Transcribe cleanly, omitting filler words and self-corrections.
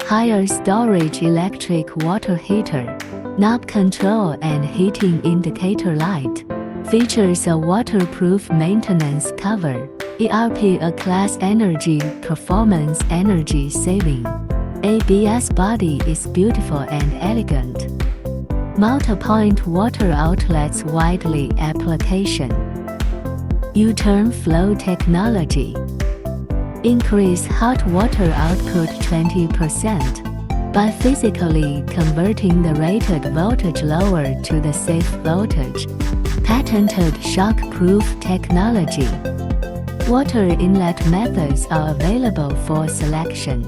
higher storage electric water heater, knob control and heating indicator light. Features a waterproof maintenance cover, ERP-A class energy performance energy saving. ABS body is beautiful and elegant. Multi-point water outlets widely application. U-turn flow technology. Increase hot water output 20% by physically converting the rated voltage lower to the safe voltage. Patented shock-proof technology. Water inlet methods are available for selection.